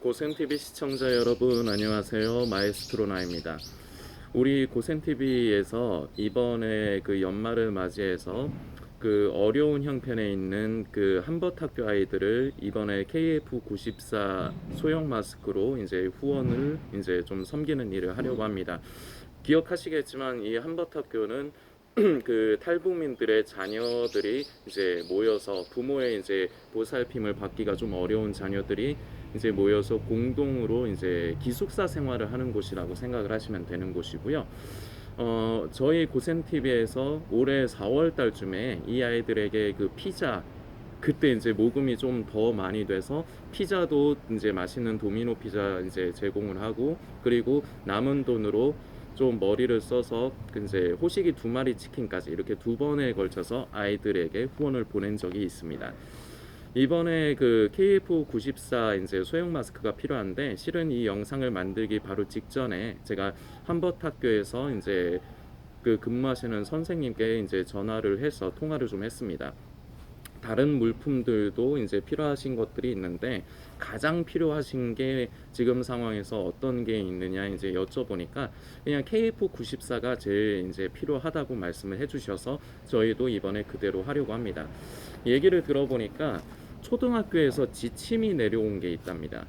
고센TV 시청자 여러분 안녕하세요. 마에스트로나입니다. 우리 고센TV에서 이번에 그 연말을 맞이해서 그 어려운 형편에 있는 그 한벗학교 아이들을 이번에 KF94 소형 마스크로 이제 후원을 이제 좀 섬기는 일을 하려고 합니다. 기억하시겠지만 이 한벗학교는 그 탈북민들의 자녀들이 이제 모여서 부모의 이제 보살핌을 받기가 좀 어려운 자녀들이 이제 모여서 공동으로 이제 기숙사 생활을 하는 곳이라고 생각을 하시면 되는 곳이고요. 저희 고센TV에서 올해 4월 달쯤에 이 아이들에게 그 피자 그때 이제 모금이 좀 더 많이 돼서 피자도 이제 맛있는 도미노 피자 이제 제공을 하고 그리고 남은 돈으로 좀 머리를 써서 이제 호식이 2마리 치킨까지 이렇게 2번에 걸쳐서 아이들에게 후원을 보낸 적이 있습니다. 이번에 그 KF94 이제 소형 마스크가 필요한데 실은 이 영상을 만들기 바로 직전에 제가 한벗학교에서 이제 그 근무하시는 선생님께 이제 전화를 해서 통화를 좀 했습니다. 다른 물품들도 이제 필요하신 것들이 있는데 가장 필요하신 게 지금 상황에서 어떤 게 있느냐 이제 여쭤보니까 그냥 KF94가 제일 이제 필요하다고 말씀을 해주셔서 저희도 이번에 그대로 하려고 합니다. 얘기를 들어보니까 초등학교에서 지침이 내려온 게 있답니다.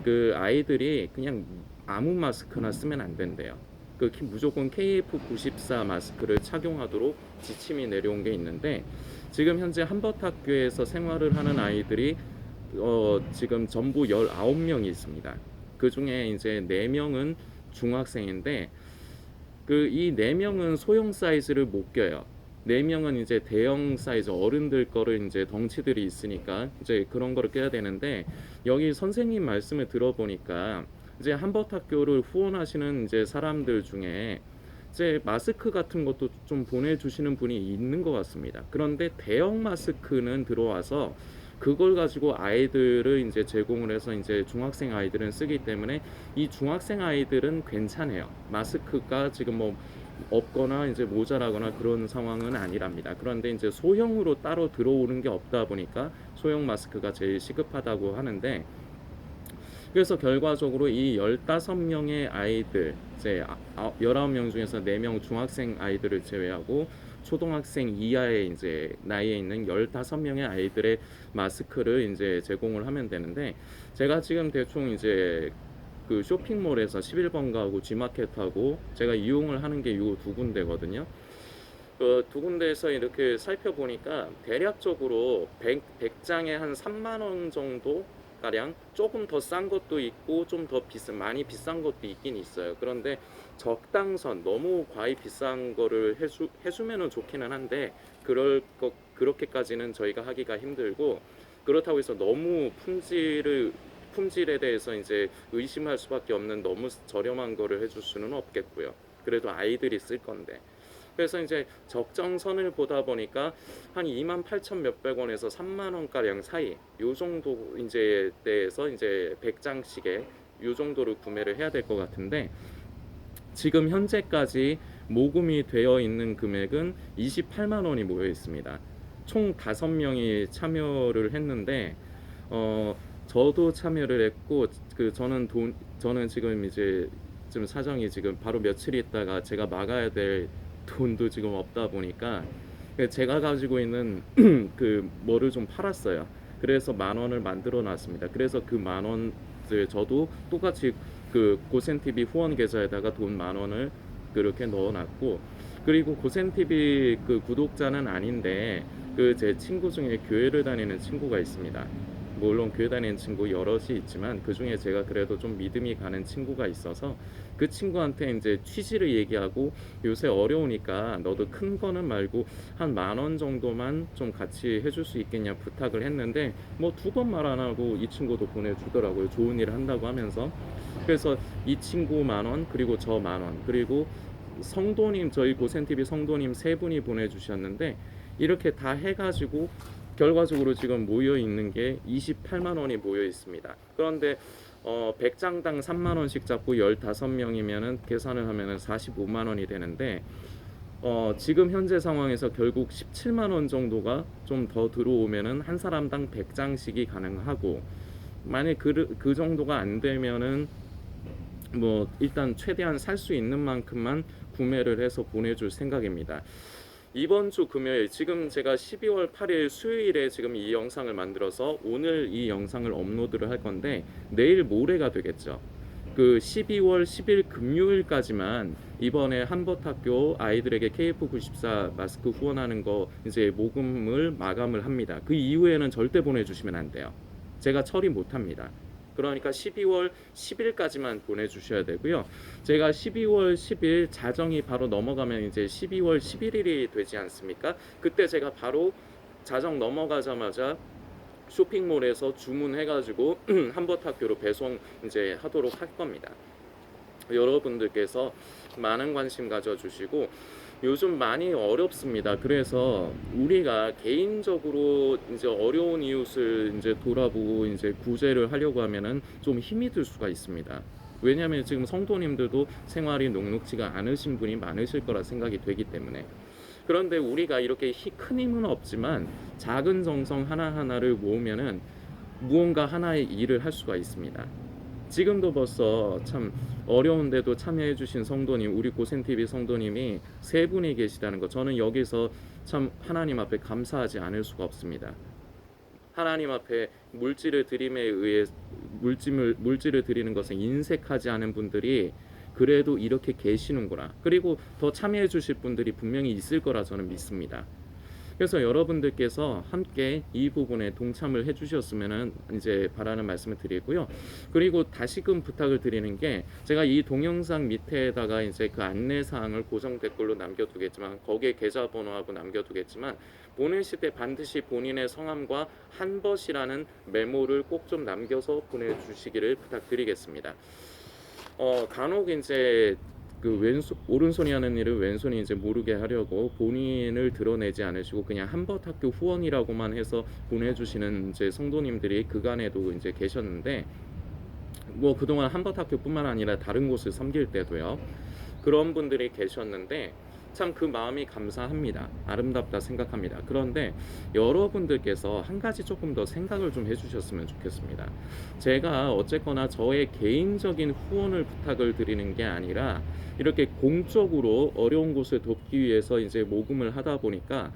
그 아이들이 그냥 아무 마스크나 쓰면 안 된대요. 그 무조건 KF94 마스크를 착용하도록 지침이 내려온 게 있는데 지금 현재 한벗학교에서 생활을 하는 아이들이 지금 전부 19명이 있습니다. 그 중에 이제 4명은 중학생인데 그 이 4명은 소형 사이즈를 못 껴요. 4명은 이제 대형 사이즈 어른들 거를 이제 덩치들이 있으니까 이제 그런 거를 껴야 되는데 여기 선생님 말씀을 들어보니까 이제 한벗학교를 후원하시는 이제 사람들 중에 이제 마스크 같은 것도 좀 보내주시는 분이 있는 것 같습니다. 그런데 대형 마스크는 들어와서 그걸 가지고 아이들을 이제 제공을 해서 이제 중학생 아이들은 쓰기 때문에 이 중학생 아이들은 괜찮아요. 마스크가 지금 뭐 없거나 이제 모자라거나 그런 상황은 아니랍니다. 그런데 이제 소형으로 따로 들어오는 게 없다 보니까 소형 마스크가 제일 시급하다고 하는데 그래서 결과적으로 이 15명의 아이들 이제 19명 중에서 4명 중학생 아이들을 제외하고 초등학생 이하의 이제 나이에 있는 15명의 아이들의 마스크를 이제 제공을 하면 되는데 제가 지금 대충 이제 그 쇼핑몰에서 11번 가고 G마켓하고 제가 이용을 하는 게 요 2군데거든요. 그 2군데에서 이렇게 살펴보니까 대략적으로 100장에 한 3만 원 정도 가량 조금 더 싼 것도 있고 좀 더 많이 비싼 것도 있긴 있어요. 그런데 적당선 너무 과히 비싼 거를 해주면은 좋기는 한데 그렇게까지는 저희가 하기가 힘들고 그렇다고 해서 너무 품질에 대해서 이제 의심할 수밖에 없는 너무 저렴한 거를 해줄 수는 없겠고요. 그래도 아이들이 쓸 건데. 그래서 이제 적정선을 보다 보니까 한 28,000 몇백 원에서 3만 원가량 사이 요 정도 이제 대해서 이제 100장씩에 요 정도를 구매를 해야 될 것 같은데 지금 현재까지 모금이 되어 있는 금액은 28만 원이 모여 있습니다. 총 5명이 참여를 했는데 저도 참여를 했고 저는 지금 이제 좀 사정이 지금 바로 며칠 있다가 제가 막아야 될 돈도 지금 없다 보니까 제가 가지고 있는 그 뭐를 좀 팔았어요. 그래서 10,000원을 만들어 놨습니다. 그래서 그 10,000원을 저도 똑같이 그 고센TV 후원 계좌에다가 돈 10,000원을 그렇게 넣어놨고 그리고 고센TV 그 구독자는 아닌데 그 제 친구 중에 교회를 다니는 친구가 있습니다. 물론 교회 다니는 친구 여럿이 있지만 그 중에 제가 그래도 좀 믿음이 가는 친구가 있어서 그 친구한테 이제 취지를 얘기하고 요새 어려우니까 너도 큰 거는 말고 한 10,000원 정도만 좀 같이 해줄 수 있겠냐 부탁을 했는데 뭐 2번 말 안 하고 이 친구도 보내주더라고요. 좋은 일을 한다고 하면서. 그래서 이 친구 10,000원 그리고 저 10,000원 그리고 성도님 저희 고센TV 성도님 3분이 보내주셨는데 이렇게 다 해가지고 결과적으로 지금 모여 있는 게 28만 원이 모여 있습니다. 그런데 100장당 3만 원씩 잡고 15명이면은 계산을 하면은 45만 원이 되는데 지금 현재 상황에서 결국 17만 원 정도가 좀 더 들어오면은 한 사람당 100장씩이 가능하고 만약 그 정도가 안 되면은 뭐 일단 최대한 살 수 있는 만큼만 구매를 해서 보내줄 생각입니다. 이번 주 금요일, 지금 제가 12월 8일 수요일에 지금 이 영상을 만들어서 오늘 이 영상을 업로드를 할 건데, 내일 모레가 되겠죠. 그 12월 10일 금요일까지만 이번에 한버학교 아이들에게 KF94 마스크 후원하는 거 이제 모금을 마감을 합니다. 그 이후에는 절대 보내주시면 안 돼요. 제가 처리 못합니다. 그러니까 12월 10일까지만 보내주셔야 되고요. 제가 12월 10일 자정이 바로 넘어가면 이제 12월 11일이 되지 않습니까? 그때 제가 바로 자정 넘어가자마자 쇼핑몰에서 주문해가지고 한버학교로 배송 이제 하도록 할 겁니다. 여러분들께서 많은 관심 가져주시고, 요즘 많이 어렵습니다. 그래서 우리가 개인적으로 이제 어려운 이웃을 이제 돌아보고 이제 구제를 하려고 하면은 좀 힘이 들 수가 있습니다. 왜냐하면 지금 성도님들도 생활이 녹록지가 않으신 분이 많으실 거라 생각이 되기 때문에. 그런데 우리가 이렇게 큰 힘은 없지만 작은 정성 하나하나를 모으면은 무언가 하나의 일을 할 수가 있습니다. 지금도 벌써 참 어려운데도 참여해 주신 성도님, 우리 고센TV 성도님이 3분이 계시다는 거, 저는 여기서 참 하나님 앞에 감사하지 않을 수가 없습니다. 하나님 앞에 물질을 드림에 의해 물질을 드리는 것에 인색하지 않은 분들이 그래도 이렇게 계시는구나. 그리고 더 참여해 주실 분들이 분명히 있을 거라 저는 믿습니다. 그래서 여러분들께서 함께 이 부분에 동참을 해주셨으면 이제 바라는 말씀을 드리고요. 그리고 다시금 부탁을 드리는 게, 제가 이 동영상 밑에다가 이제 그 안내 사항을 고정 댓글로 남겨두겠지만, 거기에 계좌번호하고 남겨두겠지만, 보내실 때 반드시 본인의 성함과 한벗이라는 메모를 꼭 좀 남겨서 보내주시기를 부탁드리겠습니다. 간혹 이제 그 오른손이 하는 일을 왼손이 이제 모르게 하려고 본인을 드러내지 않으시고 그냥 한벗학교 후원이라고만 해서 보내주시는 이제 성도님들이 그간에도 이제 계셨는데, 뭐 그동안 한벗학교뿐만 아니라 다른 곳을 섬길 때도요, 그런 분들이 계셨는데 참 그 마음이 감사합니다. 아름답다 생각합니다. 그런데 여러분들께서 한 가지 조금 더 생각을 좀 해주셨으면 좋겠습니다. 제가 어쨌거나 저의 개인적인 후원을 부탁을 드리는 게 아니라 이렇게 공적으로 어려운 곳을 돕기 위해서 이제 모금을 하다 보니까,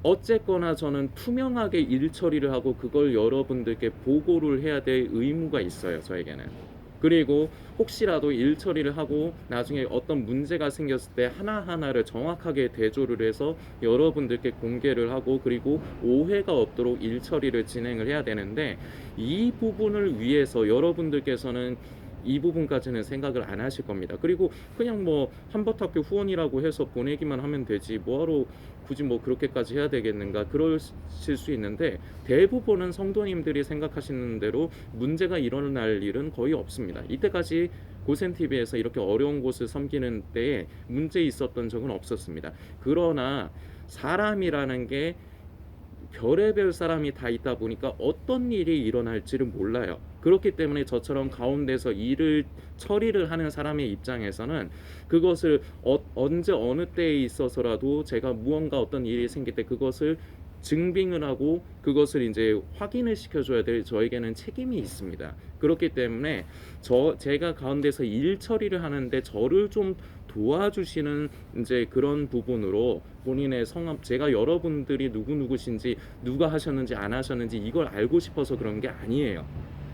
어쨌거나 저는 투명하게 일 처리를 하고 그걸 여러분들께 보고를 해야 될 의무가 있어요, 저에게는. 그리고 혹시라도 일 처리를 하고 나중에 어떤 문제가 생겼을 때 하나하나를 정확하게 대조를 해서 여러분들께 공개를 하고, 그리고 오해가 없도록 일 처리를 진행을 해야 되는데, 이 부분을 위해서 여러분들께서는 이 부분까지는 생각을 안 하실 겁니다. 그리고 그냥 뭐 한벗학교 후원이라고 해서 보내기만 하면 되지, 뭐하러 굳이 뭐 그렇게까지 해야 되겠는가, 그러실 수 있는데, 대부분은 성도님들이 생각하시는 대로 문제가 일어날 일은 거의 없습니다. 이때까지 고센TV에서 이렇게 어려운 곳을 섬기는 때에 문제 있었던 적은 없었습니다. 그러나 사람이라는 게 별의별 사람이 다 있다 보니까 어떤 일이 일어날지를 몰라요. 그렇기 때문에 저처럼 가운데서 일을 처리를 하는 사람의 입장에서는 그것을 언제 어느 때에 있어서라도 제가 무언가 어떤 일이 생길 때 그것을 증빙을 하고 그것을 이제 확인을 시켜줘야 될 저에게는 책임이 있습니다. 그렇기 때문에 제가 가운데서 일 처리를 하는데 저를 좀 도와주시는 이제 그런 부분으로 본인의 성함, 제가 여러분들이 누구신지, 누가 하셨는지 안 하셨는지 이걸 알고 싶어서 그런 게 아니에요.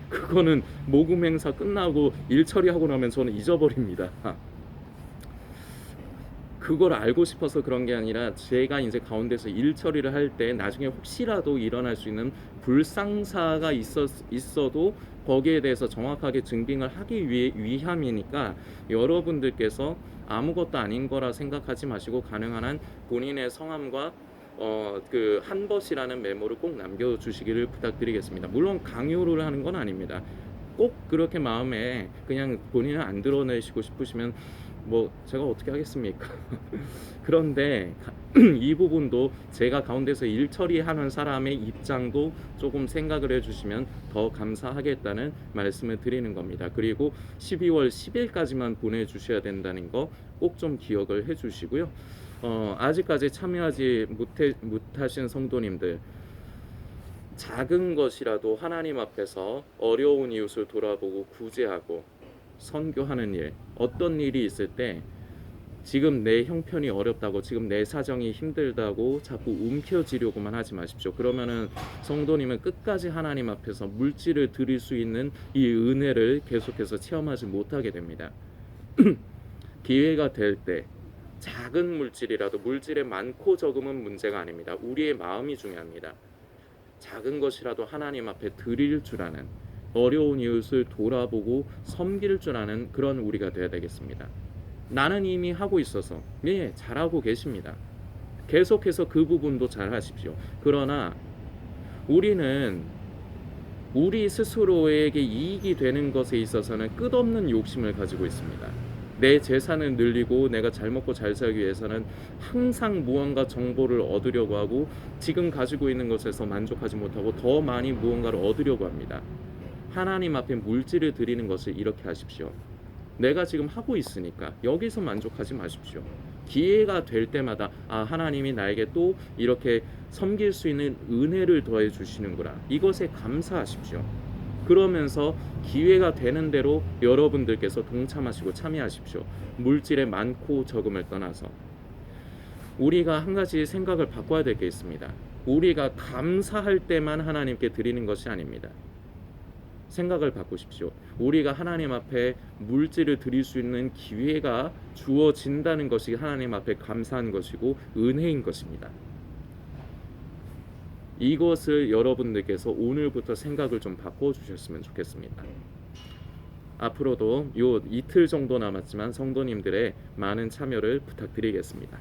그거는 모금 행사 끝나고 일 처리하고 나면 저는 잊어버립니다. 그걸 알고 싶어서 그런 게 아니라, 제가 이제 가운데서 일 처리를 할 때 나중에 혹시라도 일어날 수 있는 불상사가 있어도 거기에 대해서 정확하게 증빙을 하기 위함이니까, 여러분들께서 아무것도 아닌 거라 생각하지 마시고 가능한 한 본인의 성함과 그 한벗이라는 메모를 꼭 남겨주시기를 부탁드리겠습니다. 물론 강요를 하는 건 아닙니다. 꼭 그렇게 마음에 그냥 본인은 안 드러내시고 싶으시면 뭐 제가 어떻게 하겠습니까? 그런데 이 부분도 제가 가운데서 일 처리하는 사람의 입장도 조금 생각을 해주시면 더 감사하겠다는 말씀을 드리는 겁니다. 그리고 12월 10일까지만 보내주셔야 된다는 거 꼭 좀 기억을 해주시고요. 아직까지 참여하지 못하신 성도님들, 작은 것이라도 하나님 앞에서 어려운 이웃을 돌아보고 구제하고 선교하는 일, 어떤 일이 있을 때 지금 내 형편이 어렵다고, 지금 내 사정이 힘들다고 자꾸 움켜쥐려고만 하지 마십시오. 그러면은 성도님은 끝까지 하나님 앞에서 물질을 드릴 수 있는 이 은혜를 계속해서 체험하지 못하게 됩니다. 기회가 될 때 작은 물질이라도, 물질의 많고 적음은 문제가 아닙니다. 우리의 마음이 중요합니다. 작은 것이라도 하나님 앞에 드릴 줄 아는, 어려운 이웃을 돌아보고 섬길 줄 아는 그런 우리가 되어야 되겠습니다. 나는 이미 하고 있어서, 예, 잘하고 계십니다. 계속해서 그 부분도 잘 하십시오. 그러나 우리는 우리 스스로에게 이익이 되는 것에 있어서는 끝없는 욕심을 가지고 있습니다. 내 재산을 늘리고 내가 잘 먹고 잘 살기 위해서는 항상 무언가 정보를 얻으려고 하고, 지금 가지고 있는 것에서 만족하지 못하고 더 많이 무언가를 얻으려고 합니다. 하나님 앞에 물질을 드리는 것을 이렇게 하십시오. 내가 지금 하고 있으니까 여기서 만족하지 마십시오. 기회가 될 때마다 하나님이 나에게 또 이렇게 섬길 수 있는 은혜를 더해 주시는구나, 이것에 감사하십시오. 그러면서 기회가 되는 대로 여러분들께서 동참하시고 참여하십시오. 물질의 많고 적음을 떠나서 우리가 한 가지 생각을 바꿔야 될 게 있습니다. 우리가 감사할 때만 하나님께 드리는 것이 아닙니다. 생각을 바꾸십시오. 우리가 하나님 앞에 물질을 드릴 수 있는 기회가 주어진다는 것이 하나님 앞에 감사한 것이고 은혜인 것입니다. 이것을 여러분들께서 오늘부터 생각을 좀 바꿔주셨으면 좋겠습니다. 앞으로도 요 이틀 정도 남았지만 성도님들의 많은 참여를 부탁드리겠습니다.